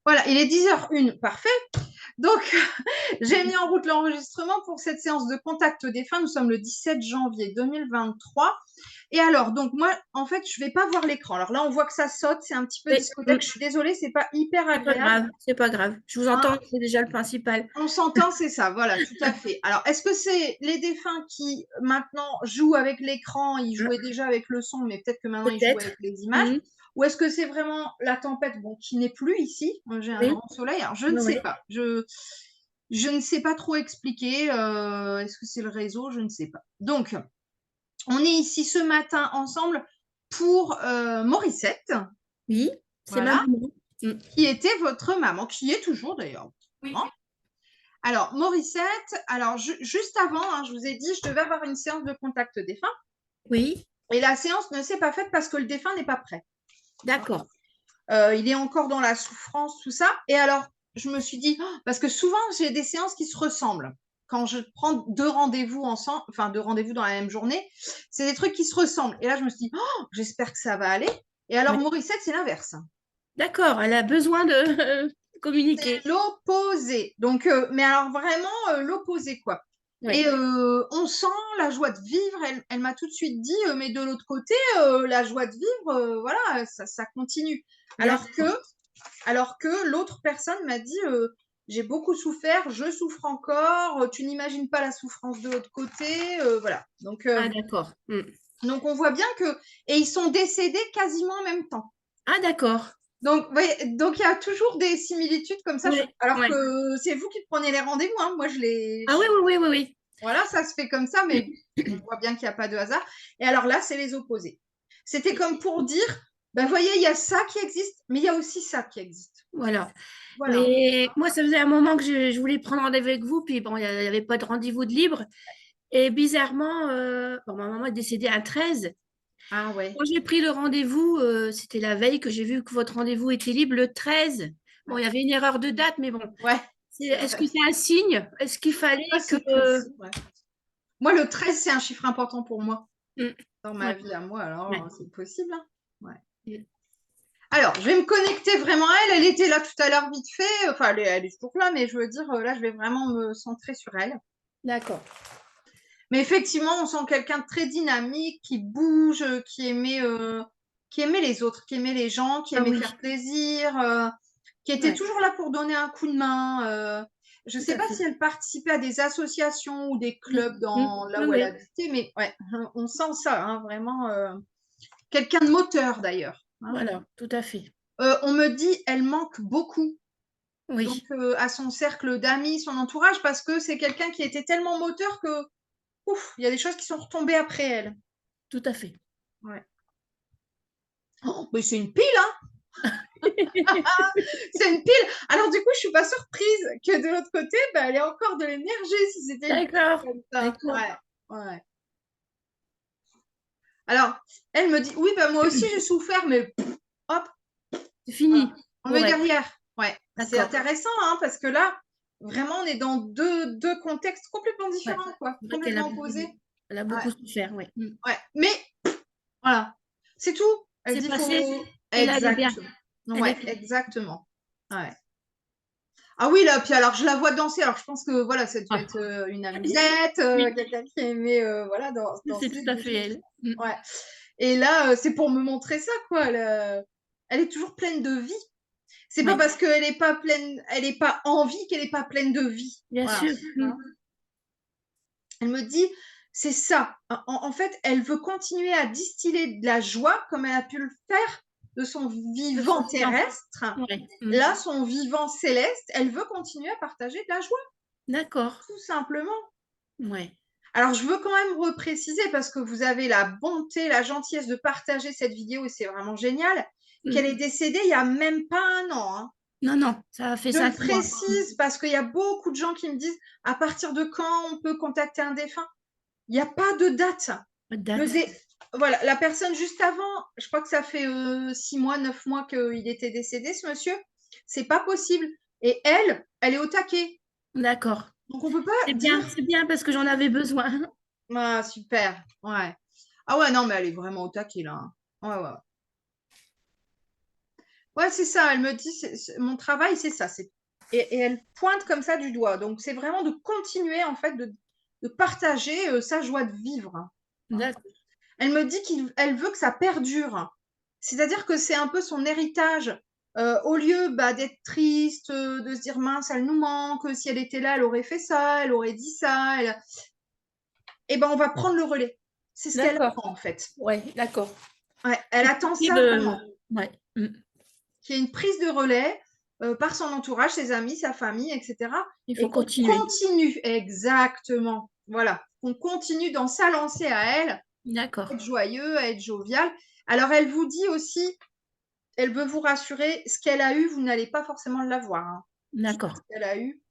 Voilà, il est 10h01, parfait. Donc, j'ai mis en route l'enregistrement pour cette séance de contact défunt. Nous sommes le 17 janvier 2023. Et alors, donc moi, en fait, je ne vais pas voir l'écran. Alors là, on voit que ça saute, c'est un petit peu Oui, discothèque. Je suis désolée, c'est pas hyper c'est pas agréable. grave, c'est pas grave. Je vous Hein. entends, c'est déjà le principal. On s'entend, c'est ça, voilà, tout à fait. Alors, est-ce que c'est les défunts qui maintenant jouent avec l'écran, ils jouaient déjà avec le son, mais peut-être que maintenant ils jouent avec Peut-être. les images, Mhm. ou est-ce que c'est vraiment la tempête, bon, qui n'est plus ici, j'ai un Oui, grand soleil, alors je ne oui, sais oui. pas, je ne sais pas trop expliquer, est-ce que c'est le réseau, je ne sais pas. Donc, on est ici ce matin ensemble pour Morissette, Oui, c'est ma voilà, maman. Mm. qui était votre maman, qui est toujours d'ailleurs. Oui. Hein. Alors, Morissette, alors juste avant, hein, je vous ai dit, je devais avoir une séance de contact défunt. Oui, Et la séance ne s'est pas faite parce que le défunt n'est pas prêt. d'accord. Il est encore dans la souffrance, tout ça. Et alors, je me suis dit, oh, parce que souvent, j'ai des séances qui se ressemblent. Quand je prends deux rendez-vous ensemble, enfin deux rendez-vous dans la même journée, c'est des trucs qui se ressemblent. Et là, je me suis dit, oh, j'espère que ça va aller. Et alors, Oui. Morissette, c'est l'inverse. D'accord, elle a besoin de communiquer. C'est l'opposé. Donc, mais alors vraiment l'opposé, quoi. Oui. Et on sent la joie de vivre. Elle m'a tout de suite dit, mais de l'autre côté, la joie de vivre, voilà, ça continue. D'accord. Alors que l'autre personne m'a dit, j'ai beaucoup souffert, je souffre encore, tu n'imagines pas la souffrance de l'autre côté, voilà. Ah, d'accord. Mm. Donc on voit bien que, et ils sont décédés quasiment en même temps. Ah, d'accord. Donc, oui, donc il y a toujours des similitudes comme ça, Oui, alors oui. que c'est vous qui prenez les rendez-vous, hein. Moi, Ah oui, oui, oui, oui, voilà, ça se fait comme ça, mais on oui. voit bien qu'il n'y a pas de hasard. Et alors là, c'est les opposés. C'était comme pour dire, ben voyez, il y a ça qui existe, mais il y a aussi ça qui existe. Voilà. Voilà. Mais moi, ça faisait un moment que je voulais prendre rendez-vous avec vous, puis bon, il n'y avait pas de rendez-vous de libre. Et bizarrement, bon, ma maman est décédée un 13. Ah ouais. Quand j'ai pris le rendez-vous, c'était la veille que j'ai vu que votre rendez-vous était libre le 13. Bon, il y avait une erreur de date, mais bon, Ouais, est-ce que c'est un signe? Est-ce qu'il ah, fallait que... c'est possible. Ouais. Moi, le 13, c'est un chiffre important pour moi Mm, dans ma ouais, vie à moi, alors ouais. c'est possible. Hein. Ouais. Mm. Alors, je vais me connecter vraiment à elle. Elle était là tout à l'heure vite fait. Enfin, elle est toujours là, mais je veux dire, là, je vais vraiment me centrer sur elle. D'accord. Mais effectivement, on sent quelqu'un de très dynamique, qui bouge, qui aimait les autres, qui aimait les gens, qui Ah aimait oui, faire plaisir, qui était ouais, toujours là pour donner un coup de main. Je ne tout sais à pas fait. si elle participait à des associations ou des Oui, clubs mm, là oui, où elle oui. habitait, mais ouais, on sent ça, hein, vraiment. Quelqu'un de moteur d'ailleurs. Hein. Voilà, tout à fait. On me dit, elle manque beaucoup. Donc, Oui, à son cercle d'amis, son entourage, parce que c'est quelqu'un qui était tellement moteur que, ouf, il y a des choses qui sont retombées après elle. tout à fait. Ouais. Oh, mais c'est une pile, hein. C'est une pile. Alors du coup, je suis pas surprise que de l'autre côté, bah, elle ait encore de l'énergie si c'était une pile D'accord, comme ça. d'accord. Ouais, ouais. Alors, elle me dit, oui, bah, moi aussi j'ai souffert, mais pff, hop, C'est voilà. fini On pour est elle. derrière. Ouais, c'est D'accord. intéressant, hein, parce que là, vraiment, on est dans deux contextes complètement Ouais. différents, quoi, C'est vrai qu'elle a complètement beaucoup, opposés. elle a Ouais, beaucoup souffert, oui. Mm. ouais. Mais voilà, c'est tout. Elle C'est dit, passé faut et là, elle est bien. exactement. Elle Ouais, est bien. exactement. Ouais. Ah oui, là, puis alors je la vois danser. Alors je pense que voilà, ça devait Ah. être une amusette, Oui, quelqu'un qui aimait voilà, c'est danser, tout à fait bouger. elle. Mm. Ouais. Et là, c'est pour me montrer ça, quoi. Elle est toujours pleine de vie. C'est pas Oui, parce qu'elle est pas pleine, elle est pas en vie qu'elle est pas pleine de vie. bien Voilà. sûr. Mm. Hein. Elle me dit, c'est ça. En fait, elle veut continuer à distiller de la joie comme elle a pu le faire de son De son vivant vivant. terrestre. Ouais. Mm. Là, son vivant céleste, elle veut continuer à partager de la joie, D'accord. tout simplement. Ouais. Alors, je veux quand même repréciser, parce que vous avez la bonté, la gentillesse de partager cette vidéo, et c'est vraiment génial, qu'elle est Mm. décédée il n'y a même pas un an. Hein. Non, non, ça a fait Je le 5 mois. précise parce qu'il y a beaucoup de gens qui me disent, à partir de quand on peut contacter un défunt? Il n'y a pas de date. Pas de Le date. dé... Voilà, la personne juste avant, je crois que ça fait 6 mois, 9 mois qu'il était décédé, ce monsieur. C'est pas possible. Et elle est au taquet. D'accord. Donc on peut pas dire, C'est bien parce que j'en avais besoin. ah, super, ouais. Ah ouais, non, mais elle est vraiment au taquet, là. Hein. Ouais, ouais. Ouais, c'est ça. Elle me dit, mon travail, c'est ça. Et elle pointe comme ça du doigt. Donc, c'est vraiment de continuer, en fait, de partager sa joie de vivre. Hein. D'accord. Elle me dit qu'elle veut que ça perdure. C'est-à-dire que c'est un peu son héritage. Au lieu d'être triste, de se dire mince, elle nous manque, si elle était là, elle aurait fait ça, elle aurait dit ça. Eh ben, on va prendre le relais. C'est ce qu'elle D'accord. attend, en fait. Ouais, d'accord. Ouais, elle attend ça vraiment. Ouais. Mm. Qu'il y ait une prise de relais par son entourage, ses amis, sa famille, etc. Il faut Et qu'on continuer. continue, exactement. Voilà, qu'on continue dans sa lancée à elle, D'accord. être joyeux, à être jovial. Alors, elle vous dit aussi, elle veut vous rassurer, ce qu'elle a eu, vous n'allez pas forcément l'avoir. Hein. Je sais pas ce D'accord. qu'elle a eu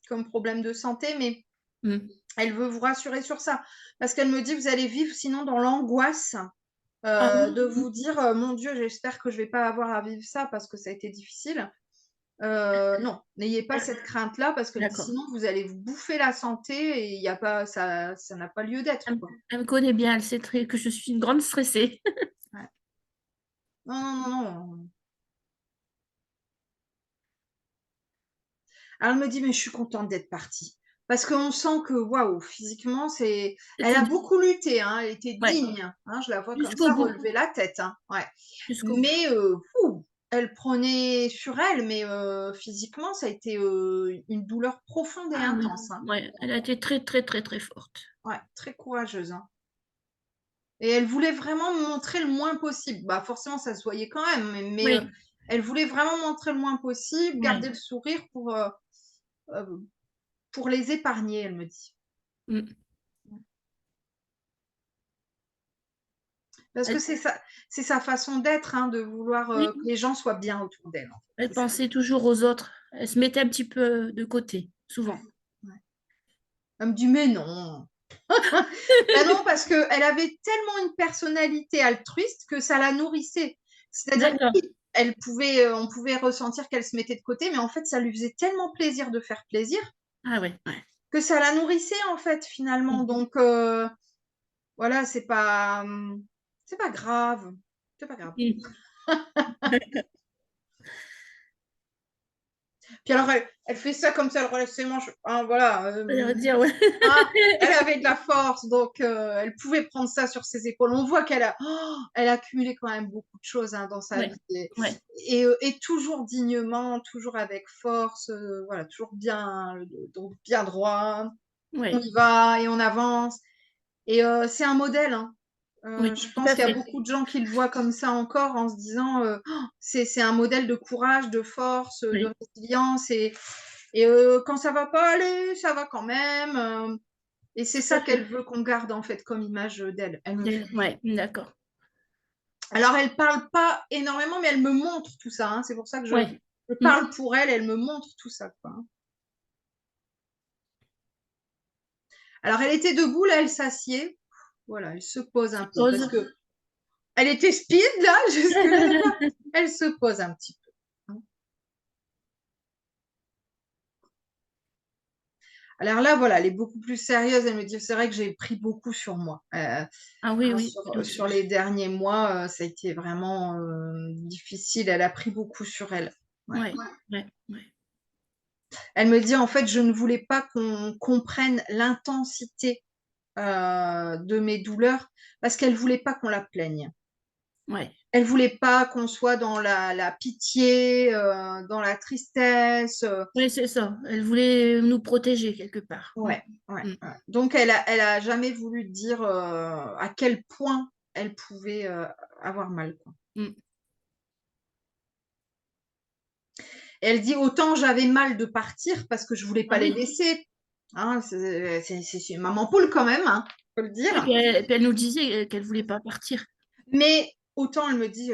comme problème de santé, mais Mm. elle veut vous rassurer sur ça. Parce qu'elle me dit, vous allez vivre sinon dans l'angoisse Ah oui. de vous dire, mon Dieu, j'espère que je vais pas avoir à vivre ça parce que ça a été difficile. Non, n'ayez pas cette crainte-là parce que D'accord. sinon vous allez vous bouffer la santé et il y a pas, ça n'a pas lieu d'être, quoi. Elle me connaît bien, elle sait que je suis une grande stressée. Ouais. Non, non, non, non. Alors elle me dit, mais je suis contente d'être partie. Parce qu'on sent que, waouh, physiquement, elle C'était a beaucoup lutté, hein, elle était ouais, digne, hein, je la vois comme jusqu'au ça bout. relever la tête, hein, ouais. Jusqu'au bout. Mais, elle prenait sur elle, mais physiquement, ça a été une douleur profonde et Ah oui, intense, hein. ouais, elle a été très, très, très, très forte. Ouais, très courageuse, hein. Et elle voulait vraiment me montrer le moins possible. Bah, forcément, ça se voyait quand même, mais Oui, elle voulait vraiment montrer le moins possible, garder ouais. le sourire pour les épargner, elle me dit. Mm. Parce que Elle, c'est sa façon d'être, hein, de vouloir que oui, les gens soient bien autour d'elle, en fait. elle C'est ça. pensait toujours aux autres. Elle se mettait un petit peu de côté, Ouais, souvent. ouais. Elle me dit, mais non. Ben non, parce qu'elle avait tellement une personnalité altruiste que ça la nourrissait. C'est-à-dire D'accord. qu'elle on pouvait ressentir qu'elle se mettait de côté, mais en fait, ça lui faisait tellement plaisir de faire plaisir Ah ouais, ouais. que ça la nourrissait, en fait, finalement. Mm. Donc, voilà, c'est pas grave. C'est pas grave. Mm. Puis alors, elle fait ça comme ça, elle relève ses manches. Hein, voilà. On va dire, ouais. Hein, elle avait de la force, donc elle pouvait prendre ça sur ses épaules. On voit elle a accumulé quand même beaucoup de choses hein, dans sa Ouais, vie. ouais, Et toujours dignement, toujours avec force, voilà, toujours bien, donc bien droit. On ouais. y va et on avance. Et c'est un modèle. Hein. Oui, Je tout pense à qu'il y a fait. beaucoup de gens qui le voient comme ça encore en se disant c'est un modèle de courage, de force, de Oui, résilience. Et quand ça va pas aller, ça va quand même. Et c'est tout ça à qu'elle fait. veut qu'on garde en fait comme image d'elle. Elle me fait. Ouais, d'accord. Alors elle parle pas énormément, mais elle me montre tout ça. Hein. C'est pour ça que Ouais. je Mm. parle pour elle. Elle me montre tout ça. Quoi. Hein. Alors elle était debout là, elle s'assied. Voilà, elle se pose un peu parce Suppose. que elle était speed là jusque là. Elle se pose un petit peu. Hein. Alors là, voilà, elle est beaucoup plus sérieuse. Elle me dit, c'est vrai que j'ai pris beaucoup sur moi. Ah oui, Hein, oui, je doute. sur les derniers mois, ça a été vraiment difficile. Elle a pris beaucoup sur elle. Ouais. Ouais, ouais, ouais. Elle me dit, en fait, je ne voulais pas qu'on comprenne l'intensité de mes douleurs parce qu'elle voulait pas qu'on la plaigne. Ouais. Elle voulait pas qu'on soit dans la pitié, dans la tristesse. Oui, c'est ça. Elle voulait nous protéger quelque part. Mm. Ouais, ouais, Mm. ouais. Donc elle a jamais voulu dire à quel point elle pouvait avoir mal, quoi. Mm. Et elle dit autant j'avais mal de partir parce que je voulais Ah pas les oui. laisser. Hein, c'est une maman poule quand même, hein, faut le Et dire. puis elle nous disait qu'elle voulait pas partir. Mais autant elle me dit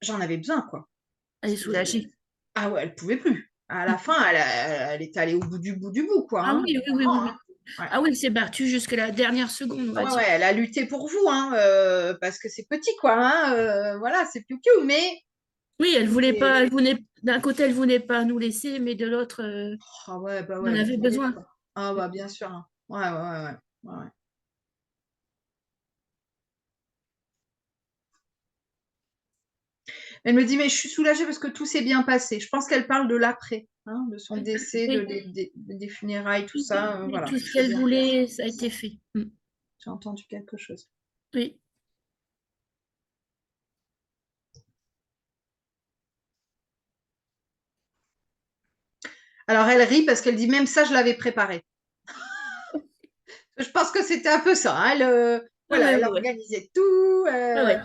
j'en avais besoin, quoi. Elle est soulagée. Ah ouais, elle pouvait plus. À la Mm. fin, elle était allée au bout du bout, quoi. Ah Hein, oui, oui, oui, oui, vraiment, hein. oui. Ouais. Ah oui, elle s'est battue jusqu'à la dernière seconde, on va Ouais, dire. ouais, elle a lutté pour vous, hein, parce que c'est petit, quoi. Hein, voilà, c'est piou-piou, mais Oui, elle voulait pas, c'était. elle voulait, d'un côté, elle voulait pas nous laisser, mais de l'autre, Ah ouais, bah on ouais, en il avait fallait, besoin. quoi. Ah bah bien sûr. Hein. Ouais, ouais, ouais, ouais. Ouais, ouais. Elle me dit, mais je suis soulagée parce que tout s'est bien passé. Je pense qu'elle parle de l'après, hein, de son décès, Oui, des funérailles, tout oui, ça. oui, Voilà, tout ce c'est qu'elle bien passé. voulait, ça a été fait. J'ai entendu quelque chose. Oui. Alors elle rit parce qu'elle dit, même ça, je l'avais préparé. Je pense que c'était un peu ça, hein. Ouais, Voilà, ouais, elle ouais, ouais. organisait tout. Ouais, ouais.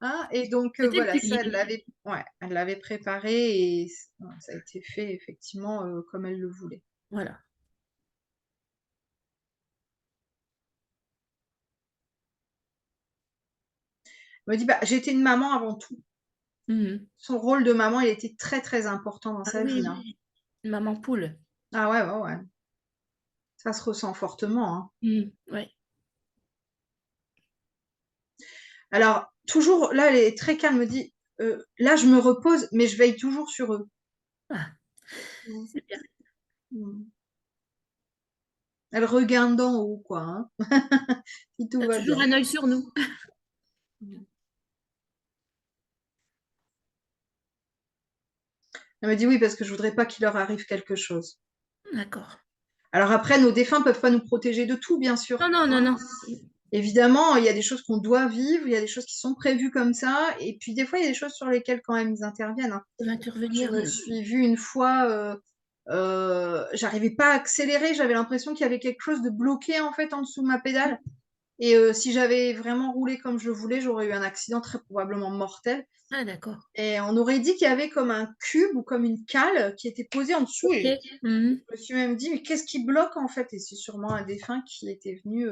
Hein, et donc, C'était voilà, ça, plié. ouais, elle l'avait préparé et ouais, ça a été fait effectivement comme elle le voulait. Voilà. Elle me dit, bah, j'étais une maman avant tout. Mhm. Son rôle de maman, il était très, très important dans Ah sa oui, vie, hein. oui. Maman poule. Ah ouais, ouais, ouais. Ça se ressent fortement, hein. Ouais. Alors, toujours, là, elle est très calme, elle me dit, là, je me repose, mais je veille toujours sur eux. Ah, Mm. c'est bien. Mm. Elle regarde d'en haut, quoi, hein. Si tout T'as va toujours bien. un œil sur nous. Mm. Elle me dit oui, parce que je voudrais pas qu'il leur arrive quelque chose. D'accord. Alors après, nos défunts peuvent pas nous protéger de tout, bien sûr, Non, non, non, hein. non. Évidemment, il y a des choses qu'on doit vivre, il y a des choses qui sont prévues comme ça, et puis des fois, il y a des choses sur lesquelles quand même ils interviennent, hein. Ça va Je intervenir. me suis vue une fois, j'arrivais pas à accélérer, j'avais l'impression qu'il y avait quelque chose de bloqué en fait en dessous de ma pédale. Et si j'avais vraiment roulé comme je le voulais, j'aurais eu un accident très probablement mortel. Ah, d'accord. Et on aurait dit qu'il y avait comme un cube ou comme une cale qui était posée en dessous. Ok. Et Mhm. je me suis même dit, mais qu'est-ce qui bloque en fait? Et c'est sûrement un défunt qui était venu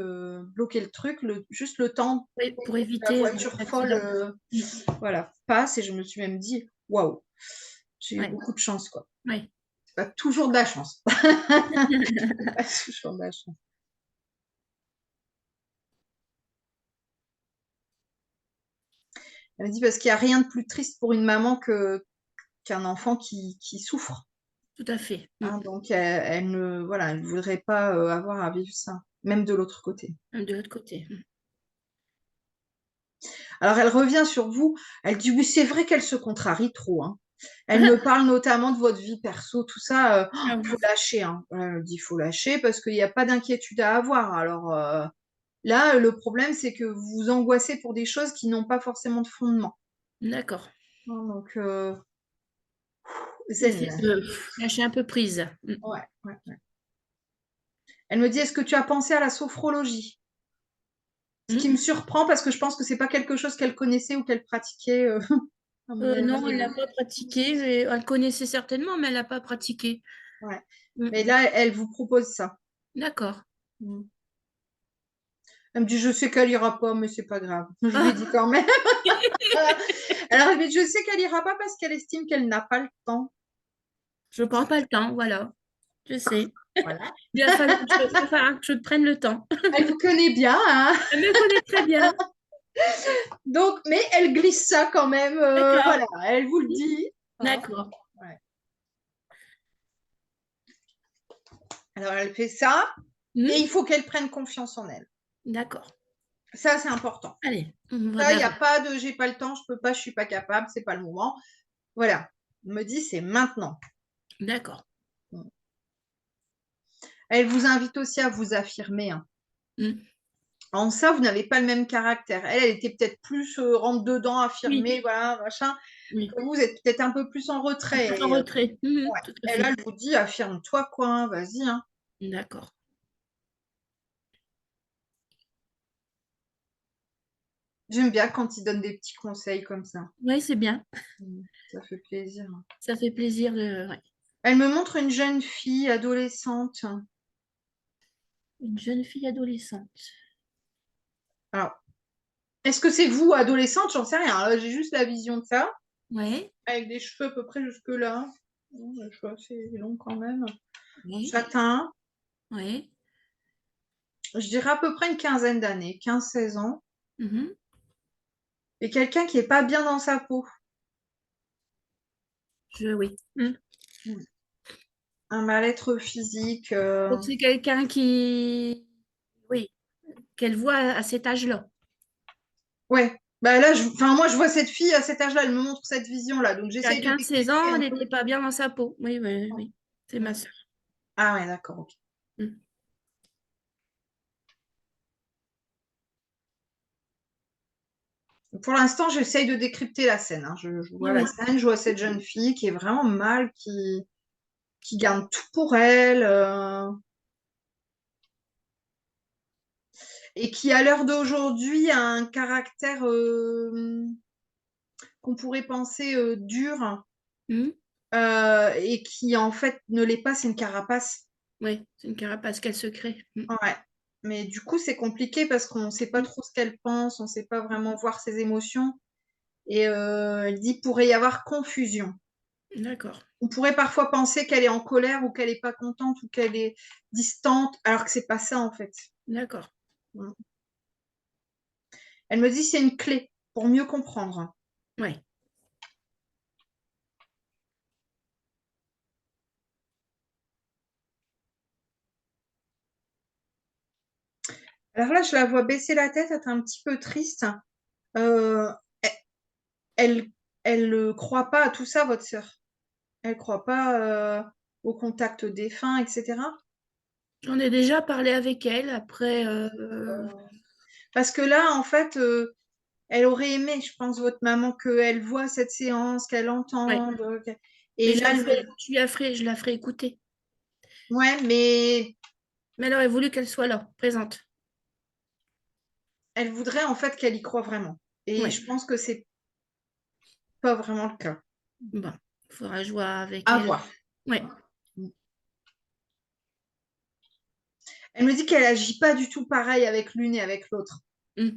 bloquer le truc, juste le temps Oui, pour que la éviter voiture folle l'accident. voilà, passe. Et je me suis même dit, waouh, j'ai eu Ouais. beaucoup de chance, quoi. Ouais. C'est pas toujours de la chance. Pas toujours de la chance. Elle me dit, parce qu'il n'y a rien de plus triste pour une maman qu'un enfant qui souffre. Tout à fait. Hein, donc, elle ne voilà, elle voudrait pas avoir à vivre ça, même de l'autre côté. De l'autre côté. Alors, elle revient sur vous. Elle dit, oui, c'est vrai qu'elle se contrarie trop, hein. Elle me parle notamment de votre vie perso, tout ça. Ah Faut oui. lâcher, hein. Elle dit, faut lâcher parce qu'il n'y a pas d'inquiétude à avoir. Alors, là, le problème, c'est que vous vous angoissez pour des choses qui n'ont pas forcément de fondement. D'accord. Hein, donc, Essayer zen. de lâcher un peu prise. Ouais, ouais, ouais. Elle me dit, est-ce que tu as pensé à la sophrologie? Ce qui me surprend parce que je pense que c'est pas quelque chose qu'elle connaissait ou qu'elle pratiquait, à mon Non, avis. elle l'a pas pratiqué. Elle connaissait certainement, mais elle l'a pas pratiqué. Ouais. Mm. Mais là, elle vous propose ça. D'accord. Mm. Elle me dit, je sais qu'elle ira pas, mais c'est pas grave. Je lui ai Ah. dit quand même. Alors, elle me dit, je sais qu'elle ira pas parce qu'elle estime qu'elle n'a pas le temps. Je prends pas le temps, voilà. Je sais. Voilà. Il va falloir que je prenne le temps. Elle vous connaît bien, hein. Elle me connaît très bien. Donc, mais elle glisse ça quand même. D'accord. Voilà, elle vous le dit, hein. D'accord. Ouais. Alors, elle fait ça et Hmm. il faut qu'elle prenne confiance en elle. D'accord. Ça, c'est important. Allez, on va Ça, il n'y a d'avant. pas de j'ai pas le temps, je peux pas, je suis pas capable, c'est pas le moment. Voilà. On me dit c'est maintenant. D'accord. Elle vous invite aussi à vous affirmer, hein. Hmm. En ça, vous n'avez pas le même caractère. Elle était peut-être plus rentre dedans, Oui, affirmée, voilà, machin. oui. Vous êtes peut-être un peu plus en retrait. Plus en retrait. Ouais. Tout à Et là, fait. elle vous dit affirme-toi, quoi, hein, vas-y, hein. D'accord. J'aime bien quand ils donnent des petits conseils comme ça. Oui, c'est bien. Ça fait plaisir. Ça fait plaisir de. Ouais. Elle me montre une jeune fille adolescente. Une jeune fille adolescente. Alors, est-ce que c'est vous, adolescente? J'en sais rien. Là, j'ai juste la vision de ça. Ouais. Avec des cheveux à peu près jusque-là. Les cheveux assez longs quand même. Oui. Châtain. Oui. Je dirais à peu près une quinzaine d'années, 15-16 ans. Mhm. Et quelqu'un qui est pas bien dans sa peau. Oui. Hmm. Un mal-être physique. Donc, c'est quelqu'un qui. Oui. Qu'elle voit à cet âge-là. Ouais, Bah là, enfin, moi, je vois cette fille à cet âge-là, elle me montre cette vision-là. Donc, À j'essaye de 15-16 décrypter ans, un elle peu. n'était pas bien dans sa peau. Oui, oui, oui. C'est ma Mm. soeur. Ah ouais, d'accord, ok. Pour l'instant, j'essaye de décrypter la scène, hein. Je vois la Oui. scène, je vois cette jeune fille qui est vraiment mal, qui garde tout pour elle, et qui, à l'heure d'aujourd'hui, a un caractère qu'on pourrait penser dur, Mhm. et qui, en fait, ne l'est pas, c'est une carapace. Oui, c'est une carapace qu'elle se crée. Ouais. Mais du coup, c'est compliqué parce qu'on ne sait pas trop ce qu'elle pense, on ne sait pas vraiment voir ses émotions. Et elle dit pourrait y avoir confusion. D'accord, On pourrait parfois penser qu'elle est en colère ou qu'elle n'est pas contente ou qu'elle est distante, alors que c'est pas ça en fait. d'accord. Mm. Elle me dit c'est une clé pour mieux comprendre. Oui. Alors là, je la vois baisser la tête, être un petit peu triste. Euh, elle, elle ne croit pas à tout ça, votre sœur. Elle croit pas au contact défunt, etc. J'en ai déjà parlé avec elle. Après, Parce que là, en fait, elle aurait aimé, je pense, votre maman, qu'elle voit cette séance, qu'elle ouais. entende. Mais Et là, elle me... je la ferai écouter. Ouais, mais Mais elle aurait voulu qu'elle soit là, présente. elle voudrait en fait qu'elle y croit vraiment. Et Oui. je pense que c'est pas vraiment le cas. Bon, il faudra jouer avec À elle. voir. Oui. Elle me dit qu'elle agit pas du tout pareil avec l'une et avec l'autre. Mm.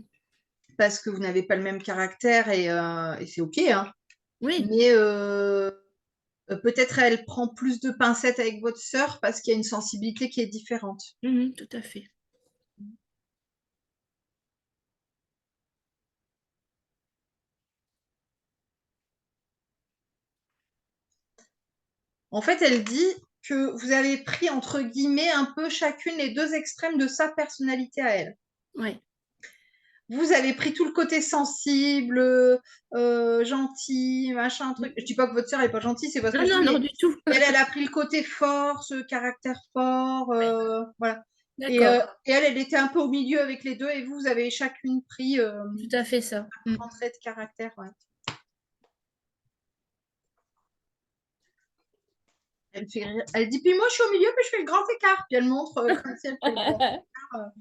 Parce que vous n'avez pas le même caractère et c'est OK, hein. Oui. Mais peut-être elle prend plus de pincettes avec votre sœur parce qu'il y a une sensibilité qui est différente. Mhm, tout à fait. En fait, elle dit que vous avez pris, entre guillemets, un peu chacune les deux extrêmes de sa personnalité à elle. Oui. Vous avez pris tout le côté sensible, gentil, machin, truc. Je dis pas que votre sœur n'est pas gentille, c'est pas ce que Non, je dis, non, non, mais du tout. elle a pris le côté fort, ce caractère fort, voilà. D'accord. Et elle était un peu au milieu avec les deux, et vous avez chacune pris Tout à fait ça. Mm. un trait de caractère, ouais. Elle dit, puis moi je suis au milieu, puis je fais le grand écart. Puis elle montre comme si elle fait le grand écart.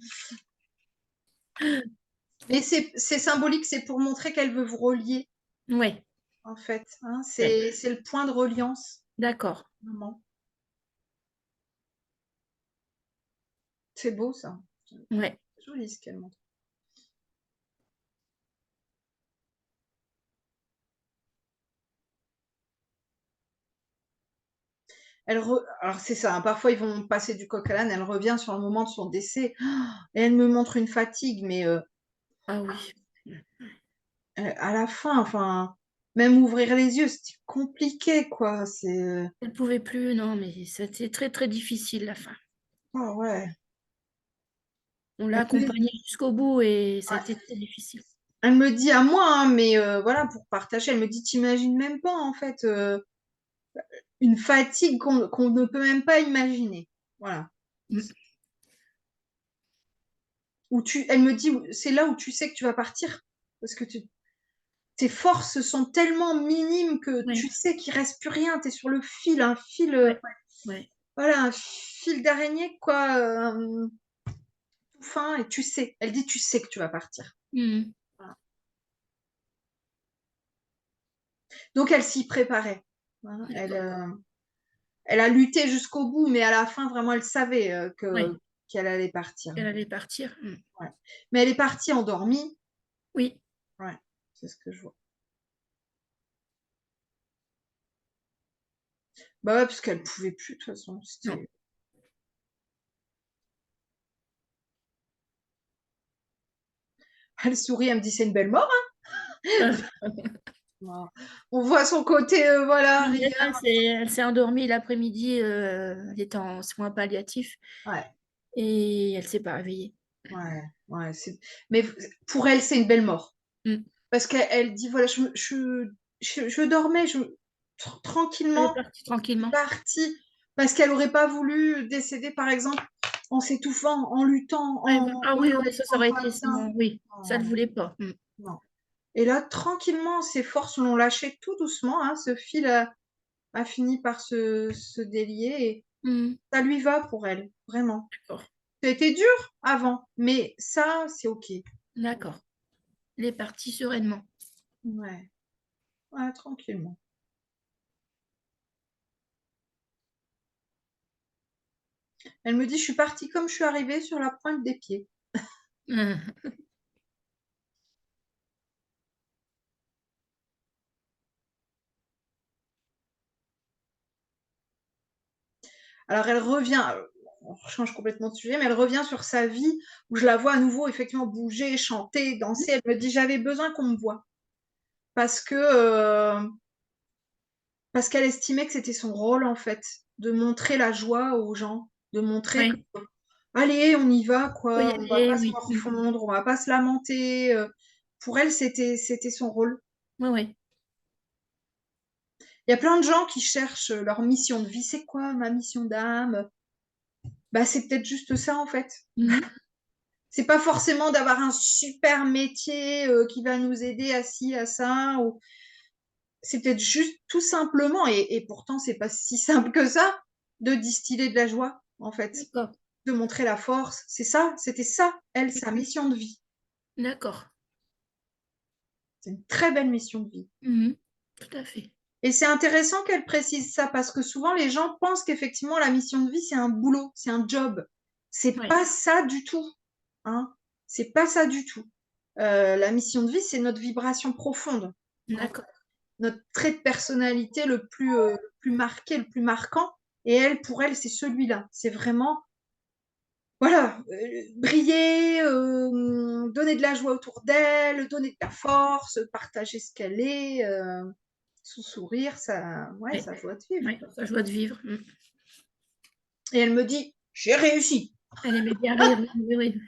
Mais c'est symbolique, c'est pour montrer qu'elle veut vous relier, Oui. en fait, hein. Oui. C'est le point de reliance, D'accord. maman. C'est beau ça. Oui. C'est joli ce qu'elle montre. Alors c'est ça, hein, parfois ils vont passer du coq à l'âne, elle revient sur le moment de son décès, et elle me montre une fatigue, mais Ah oui. à la fin, enfin, même ouvrir les yeux, c'était compliqué, quoi. C'est... Elle ne pouvait plus, non, mais c'était très, très difficile la fin. Oh, ouais. On l'a Elle me, accompagnée jusqu'au bout et ça a été ouais. très difficile. Elle me dit à moi, hein, mais voilà, pour partager, elle me dit, t'imagines même pas, en fait, une fatigue qu'on ne peut même pas imaginer. Voilà. Mm. Elle me dit, c'est là où tu sais que tu vas partir, parce que tes forces sont tellement minimes que tu Oui. sais qu'il reste plus rien, tu es sur le fil, un fil, Ouais. Ouais. voilà, un fil d'araignée, quoi, tout fin, et tu sais. Elle dit, tu sais que tu vas partir. Mm. Voilà. Donc elle s'y préparait, hein. D'accord. Elle a lutté jusqu'au bout, mais à la fin, vraiment, elle savait Oui. qu'elle allait partir. Elle allait partir. Mm. Ouais. Mais elle est partie endormie. Oui. Ouais, c'est ce que je vois. Bah ouais, parce qu'elle pouvait plus, de toute façon. Non. Elle sourit, elle me dit, c'est une belle mort, Euh, hein. On voit son côté, voilà, mais rieur. elle s'est endormie l'après-midi. Elle était en soins palliatifs Ouais, et elle s'est pas réveillée. ouais, ouais. Mais pour elle, c'est une belle mort. Mm. Parce qu'elle dit, voilà, je dormais Elle est tranquillement, partie tranquillement. partie, parce qu'elle n'aurait pas voulu décéder, par exemple, en s'étouffant, en luttant, Ouais, bon. Ah en oui, ouais, ça étant aurait pas été bien. son. Oui, ça ne Non, voulait pas. non. Et là, tranquillement, ses forces l'ont lâché tout doucement, hein, ce fil a fini par se délier et Mm. ça lui va pour elle, vraiment. D'accord. Ça a été dur avant, mais ça, c'est OK. D'accord. Elle est partie sereinement. Ouais, ouais, tranquillement. Elle me dit, je suis partie comme je suis arrivée sur la pointe des pieds. Mm. Alors elle revient, on change complètement de sujet, mais elle revient sur sa vie où je la vois à nouveau effectivement bouger, chanter, danser. Elle me dit, j'avais besoin qu'on me voie parce que parce qu'elle estimait que c'était son rôle en fait de montrer la joie aux gens, de montrer que Oui, allez, on y va faut y quoi, on va aller, pas se oui. morfondre, on va pas se lamenter. Pour elle, c'était son rôle. Oui, oui. Il y a plein de gens qui cherchent leur mission de vie. C'est quoi ma mission d'âme? Bah, c'est peut-être juste ça en fait. Mhm. C'est pas forcément d'avoir un super métier qui va nous aider à ci, à ça. Ou... C'est peut-être juste tout simplement, et pourtant c'est pas si simple que ça, de distiller de la joie, en fait. D'accord. De montrer la force. C'est ça, c'était ça, elle, sa mission de vie. D'accord. C'est une très belle mission de vie. Mhm. Tout à fait. Et c'est intéressant qu'elle précise ça parce que souvent les gens pensent qu'effectivement la mission de vie c'est un boulot, c'est un job. C'est Oui. pas ça du tout, hein. C'est pas ça du tout. La mission de vie c'est notre vibration profonde, en fait. D'accord. Notre trait de personnalité le plus marqué, le plus marquant. Et elle, pour elle, c'est celui-là. C'est vraiment, voilà, briller, donner de la joie autour d'elle, donner de la force, partager ce qu'elle est. Son sourire, ouais, Oui. sa joie de vivre. Oui, sa joie de vivre. Et elle me dit, j'ai réussi. Elle aimait bien rire. Oui, oui.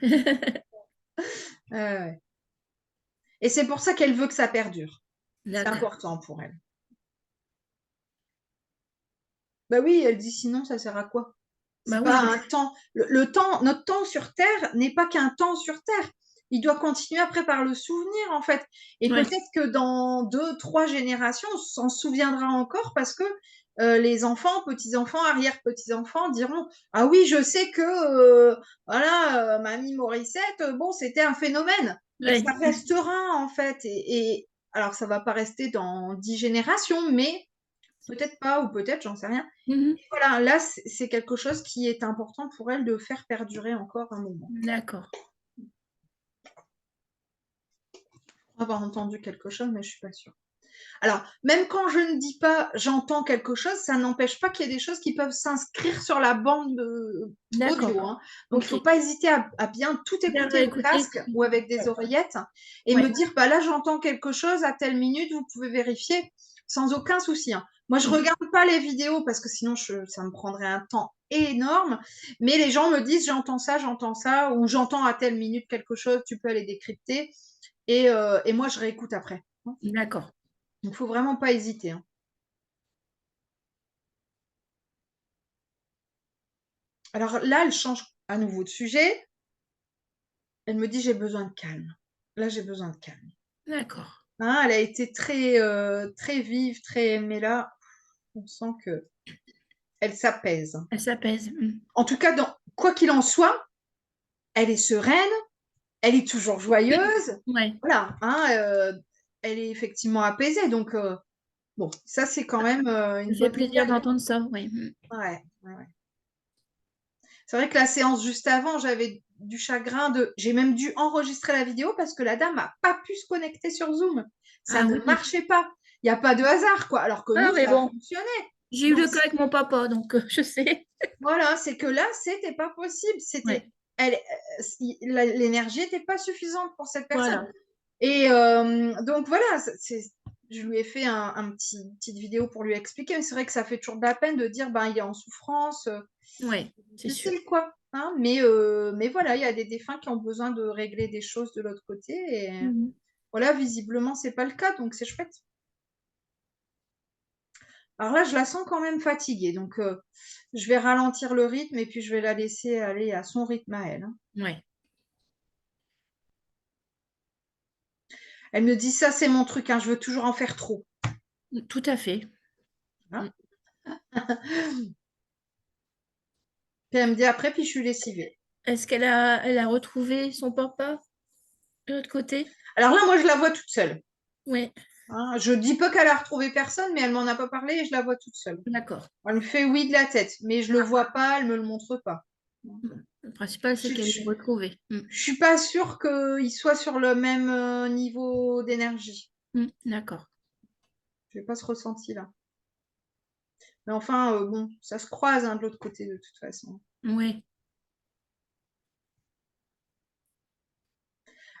Ouais. Et c'est pour ça qu'elle veut que ça perdure. C'est D'accord. important pour elle. Bah oui, elle dit, sinon, ça sert à quoi? Bah C'est pas oui. un temps. Le temps, notre temps sur Terre n'est pas qu'un temps sur Terre. Il doit continuer après par le souvenir, en fait. Et Oui. peut-être que dans 2, 3 générations, on s'en souviendra encore parce que les enfants, petits-enfants, arrière-petits-enfants diront, ah oui, je sais que voilà, Mamie Morissette, bon, c'était un phénomène. Et ça Oui. restera, en fait. Alors, ça va pas rester dans 10 générations, mais peut-être pas, ou peut-être, j'en sais rien. Mhm. Voilà, là, c'est quelque chose qui est important pour elle de faire perdurer encore un moment. D'accord. Je crois avoir entendu quelque chose, mais je suis pas sûre. Alors, même quand je ne dis pas j'entends quelque chose, ça n'empêche pas qu'il y ait des choses qui peuvent s'inscrire sur la bande D'accord. audio, hein. Donc, il ne Ok. faut pas hésiter à bien tout Bien écouter au réécouter. casque ou avec des oreillettes et me Ouais. dire, bah là, j'entends quelque chose à telle minute, vous pouvez vérifier sans aucun souci, hein. Moi, je ne Mhm. regarde pas les vidéos parce que sinon, ça me prendrait un temps énorme. Mais les gens me disent, j'entends ça, ou j'entends à telle minute quelque chose, tu peux aller décrypter. Et moi, je réécoute après. D'accord. Donc, il ne faut vraiment pas hésiter, hein. Alors là, elle change à nouveau de sujet. Elle me dit, j'ai besoin de calme. Là, j'ai besoin de calme. D'accord. Hein, elle a été très vive, mais là, on sent que elle s'apaise. Elle s'apaise. En tout cas, quoi qu'il en soit, elle est sereine, elle est toujours joyeuse. Ouais. Voilà, hein, elle est effectivement apaisée. Donc, bon, ça, c'est quand même Ça une fait bonne plaisir nouvelle. d'entendre ça. Oui. Ouais, ouais, ouais. C'est vrai que la séance juste avant, j'avais du chagrin j'ai même dû enregistrer la vidéo parce que la dame n'a pas pu se connecter sur Zoom. Ça Ah ne oui. marchait pas. Il n'y a pas de hasard, quoi. Alors que Ah nous, mais ça a bon, fonctionné. j'ai eu Donc, le cas avec mon papa, donc je sais. voilà, c'est que là, c'était pas possible. Ouais. Elle, l'énergie n'était pas suffisante pour cette personne. Voilà. Et donc voilà, je lui ai fait petite vidéo pour lui expliquer. Mais c'est vrai que ça fait toujours de la peine de dire, ben, il est en souffrance. Ouais, c'est sûr. Difficile, quoi. Hein, mais voilà, il y a des défunts qui ont besoin de régler des choses de l'autre côté. Et Mhm. Voilà, visiblement, c'est pas le cas, donc c'est chouette. Alors là, je la sens quand même fatiguée, donc je vais ralentir le rythme et puis je vais la laisser aller à son rythme à elle, hein. Ouais, Elle me dit ça, c'est mon truc, hein, je veux toujours en faire trop. tout à fait. Hein. Puis elle me dit après, puis je suis lessivée. Est-ce qu'elle a retrouvé son papa de l'autre côté? Alors là, moi, je la vois toute seule. Oui, Hein. Je dis pas qu'elle a retrouvé personne, mais elle m'en a pas parlé et je la vois toute seule. d'accord. Elle me fait oui de la tête, mais je le vois pas, elle me le montre pas. Bon, le principal, c'est Je, qu'elle l'ait je, retrouvé. je suis pas sûre qu'il soit sur le même niveau d'énergie. D'accord. J'ai pas ce ressenti-là. Mais enfin, bon, ça se croise hein, de l'autre côté de toute façon. Oui,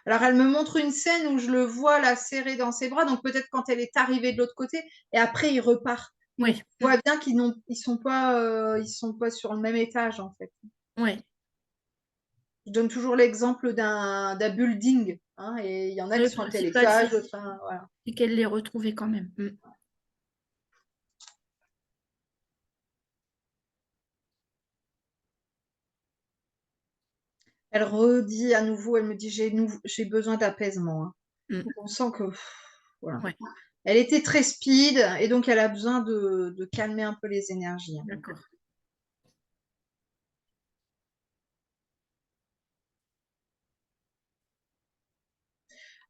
Alors, elle me montre une scène où je le vois la serrer dans ses bras, donc peut-être quand elle est arrivée de l'autre côté, et après, il repart. Donc, oui, on voit bien ils sont pas sur le même étage, en fait. oui. Je donne toujours l'exemple d'un building, hein, et il y en a Le qui sont à tel principal, étage, d'autres, voilà. c'est qu'elle l'ait retrouvé quand même. Elle redit à nouveau, elle me dit, j'ai besoin d'apaisement, hein. Mm. Donc, on sent que, voilà. Ouais, Elle était très speed, et donc elle a besoin de calmer un peu les énergies, hein. d'accord.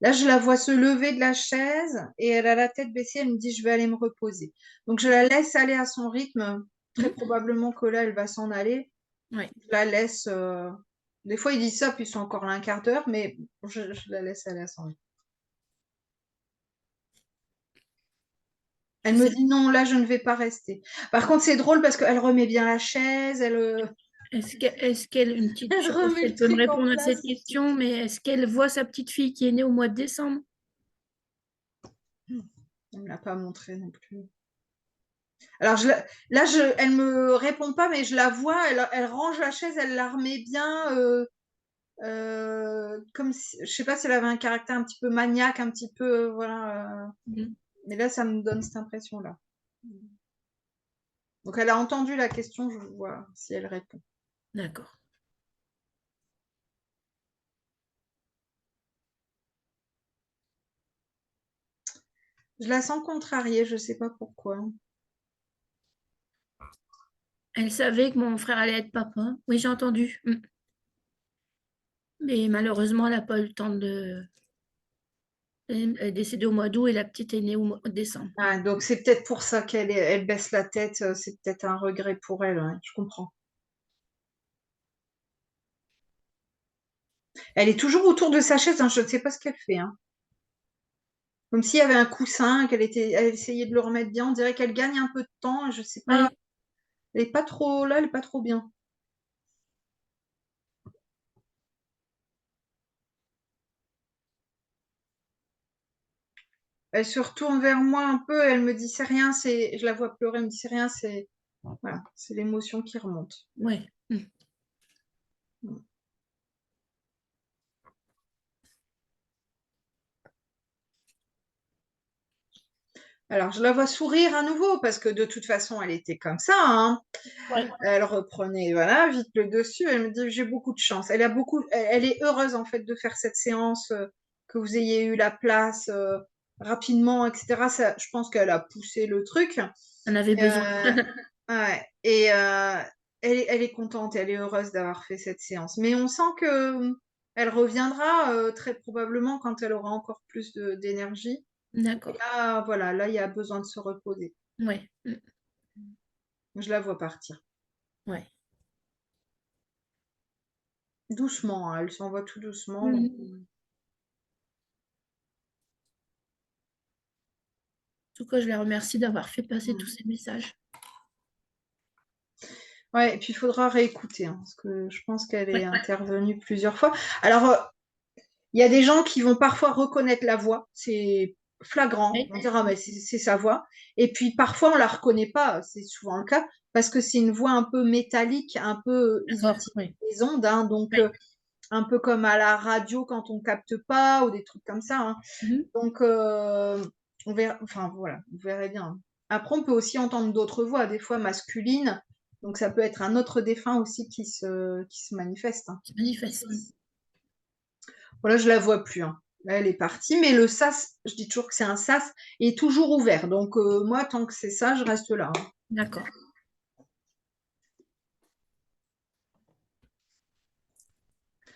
Là, je la vois se lever de la chaise et elle a la tête baissée. Elle me dit, je vais aller me reposer. Donc, je la laisse aller à son rythme. Très probablement que là, elle va s'en aller. Ouais. Je la laisse. Des fois, ils disent ça, puis ils sont encore là un quart d'heure, mais je la laisse aller à son rythme. Elle Je me sais. dit, non, là, je ne vais pas rester. Par contre, c'est drôle parce qu'elle remet bien la chaise. Est-ce qu'elle, une petite, je Elle sais pas si remet le elle peut me truc en répondre à place. cette question, mais est-ce qu'elle voit sa petite fille qui est née au mois de décembre? Elle ne me l'a pas montré non plus. Alors, elle me répond pas, mais je la vois. Elle range la chaise, elle la remet bien. Comme si, je sais pas si elle avait un caractère un petit peu maniaque, un petit peu, voilà. Mhm. Mais là, ça me donne cette impression-là. Donc, elle a entendu la question, je vois si elle répond. D'accord. Je la sens contrariée, je sais pas pourquoi. Elle savait que mon frère allait être papa. Oui, j'ai entendu. Mais malheureusement, elle n'a pas eu le temps de. Elle est décédée au mois d'août et la petite est née au mois de décembre. Ah, donc, c'est peut-être pour ça elle baisse la tête. C'est peut-être un regret pour elle, ouais, je comprends. Elle est toujours autour de sa chaise, hein, je ne sais pas ce qu'elle fait, hein. Comme s'il y avait un coussin, elle essayait de le remettre bien. On dirait qu'elle gagne un peu de temps. Je sais pas. Oui, Elle est pas trop là, elle est pas trop bien. Elle se retourne vers moi un peu, elle me dit c'est rien, je la vois pleurer, elle me dit c'est rien, voilà, c'est l'émotion qui remonte. oui. Alors je la vois sourire à nouveau parce que de toute façon elle était comme ça, hein. Ouais. Elle reprenait voilà vite le dessus. Elle me dit j'ai beaucoup de chance. Elle est heureuse en fait de faire cette séance, que vous ayez eu la place rapidement, etc. Ça, je pense qu'elle a poussé le truc. On avait besoin. Euh, ouais. Et elle est contente, elle est heureuse d'avoir fait cette séance. Mais on sent que elle reviendra très probablement quand elle aura encore plus d'énergie. Et D'accord. là, voilà, là, il y a besoin de se reposer. Oui. Je la vois partir. Ouais. Doucement, hein, elle s'en va tout doucement. Donc, En tout cas, je la remercie d'avoir fait passer tous ces messages. ouais, et puis il faudra réécouter, hein, parce que je pense qu'elle est Ouais. intervenue plusieurs fois. Alors, il y a des gens qui vont parfois reconnaître la voix, c'est flagrant, Oui. on dira mais c'est sa voix. Et puis parfois on la reconnaît pas, c'est souvent le cas, parce que c'est une voix un peu métallique, un peu ils D'accord. utilisent Oui. des ondes, hein, donc Oui. un peu comme à la radio quand on capte pas ou des trucs comme ça, hein. Donc, on verra, enfin voilà, vous verrez bien. Après, on peut aussi entendre d'autres voix, des fois masculines. Donc, ça peut être un autre défunt aussi qui se manifeste, hein. Se manifeste. Voilà, je la vois plus, hein. Là, elle est partie, mais le sas, je dis toujours que c'est un sas, est toujours ouvert. Donc, moi, tant que c'est ça, je reste là, hein. D'accord.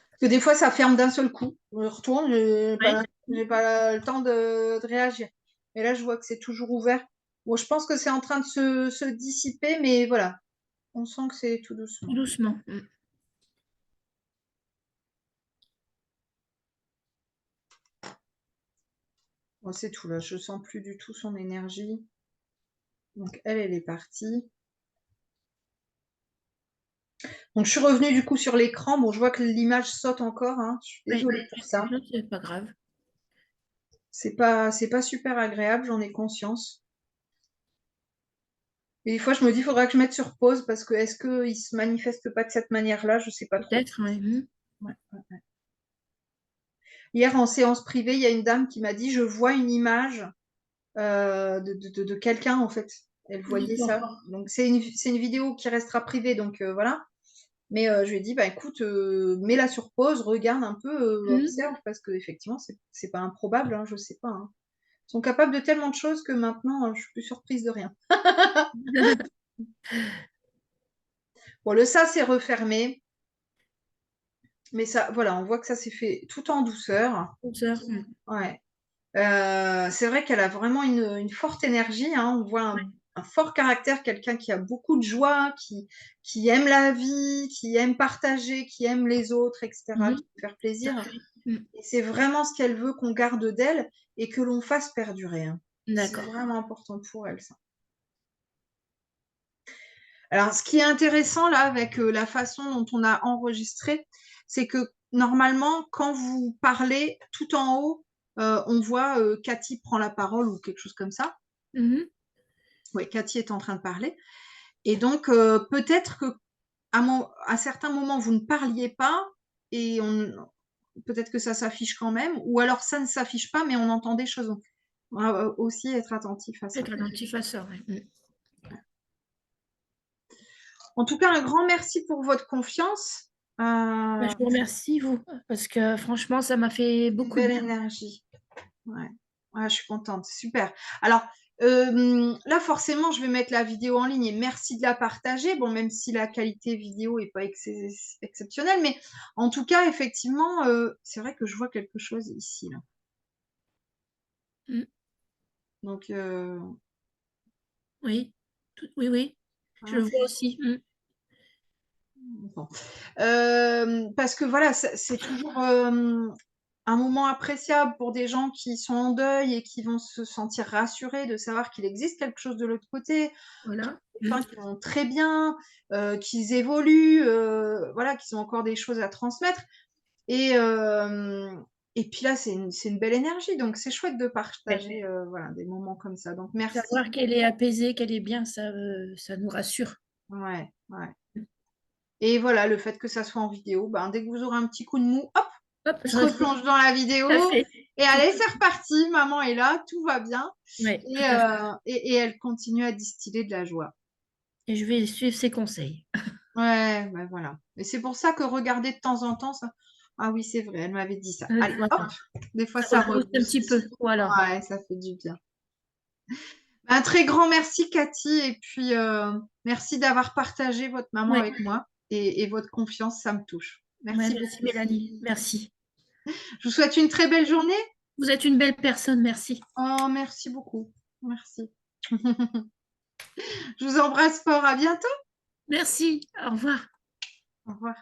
Parce que des fois, ça ferme d'un seul coup. Je retourne, j'ai Oui. pas le temps de réagir. Et là, je vois que c'est toujours ouvert. Bon, je pense que c'est en train de se dissiper, mais voilà, on sent que c'est tout doucement. Tout doucement. Bon, c'est tout là, je sens plus du tout son énergie. Donc, elle est partie. Donc, je suis revenue du coup sur l'écran. Bon, je vois que l'image saute encore, hein. Je suis désolée pour ça. C'est pas grave. C'est pas super agréable, j'en ai conscience. Et des fois, je me dis, il faudra que je mette sur pause parce que est-ce qu'il se manifeste pas de cette manière-là? Je sais pas trop. Peut-être, oui. Ouais. Hier, en séance privée, il y a une dame qui m'a dit, je vois une image de quelqu'un, en fait. Elle voyait ça. Donc, c'est une vidéo qui restera privée, donc voilà. Mais je lui ai dit, bah écoute, mets-la sur pause, regarde un peu, observe, parce que effectivement, c'est pas improbable, hein, je sais pas, hein. Ils sont capables de tellement de choses que maintenant, je suis plus surprise de rien. Bon, le ça, c'est refermé. Mais ça, voilà, on voit que ça s'est fait tout en douceur. Ouais. C'est vrai qu'elle a vraiment une forte énergie, hein. On voit un fort caractère, quelqu'un qui a beaucoup de joie, qui aime la vie, qui aime partager, qui aime les autres, etc., qui veut faire plaisir. Et c'est vraiment ce qu'elle veut qu'on garde d'elle et que l'on fasse perdurer, hein. C'est vraiment important pour elle, ça. Alors, ce qui est intéressant là avec la façon dont on a enregistré, c'est que normalement, quand vous parlez tout en haut, on voit Cathy prend la parole ou quelque chose comme ça. Oui, Cathy est en train de parler. Et donc, peut-être que à certains moments, vous ne parliez pas et peut-être que ça s'affiche quand même, ou alors ça ne s'affiche pas, mais on entend des choses. On va aussi être attentif à ça. Être attentif à ça, oui. En tout cas, un grand merci pour votre confiance. Je vous remercie, vous, parce que franchement, ça m'a fait beaucoup de belle bien. énergie. Ouais. Ouais, je suis contente, super. Alors, là, forcément, je vais mettre la vidéo en ligne et merci de la partager. Bon, même si la qualité vidéo n'est pas exceptionnelle, mais en tout cas, effectivement, c'est vrai que je vois quelque chose ici, là. Donc, Oui, oui, je le vois aussi. bon. Parce que voilà, c'est toujours un moment appréciable pour des gens qui sont en deuil et qui vont se sentir rassurés de savoir qu'il existe quelque chose de l'autre côté. Voilà. Des gens qui vont très bien, qu'ils évoluent, voilà, qu'ils ont encore des choses à transmettre. Et puis là, c'est une belle énergie, donc c'est chouette de partager voilà, des moments comme ça. Donc merci. Savoir qu'elle est apaisée, qu'elle est bien, ça nous rassure. Ouais, ouais. Et voilà, le fait que ça soit en vidéo, ben, dès que vous aurez un petit coup de mou, hop, Hop, on se replonge dans la vidéo. Et allez, c'est reparti, maman est là, tout va bien. Ouais, Et elle continue à distiller de la joie. et je vais suivre ses conseils. Ouais, ben voilà. Et c'est pour ça que regarder de temps en temps, ça. Ah oui, c'est vrai, elle m'avait dit ça. Allez, Voilà. hop, des fois Ça ça rebooste un rebooste. petit peu. Voilà. Ouais, ça fait du bien. Un très grand merci, Cathy. Et puis, merci d'avoir partagé votre maman Ouais. avec moi. Et votre confiance, ça me touche. Merci Ouais, merci beaucoup. Mélanie. Merci. Je vous souhaite une très belle journée. Vous êtes une belle personne. Merci. Oh, merci beaucoup. Merci. Je vous embrasse fort. À bientôt. Merci. Au revoir. Au revoir.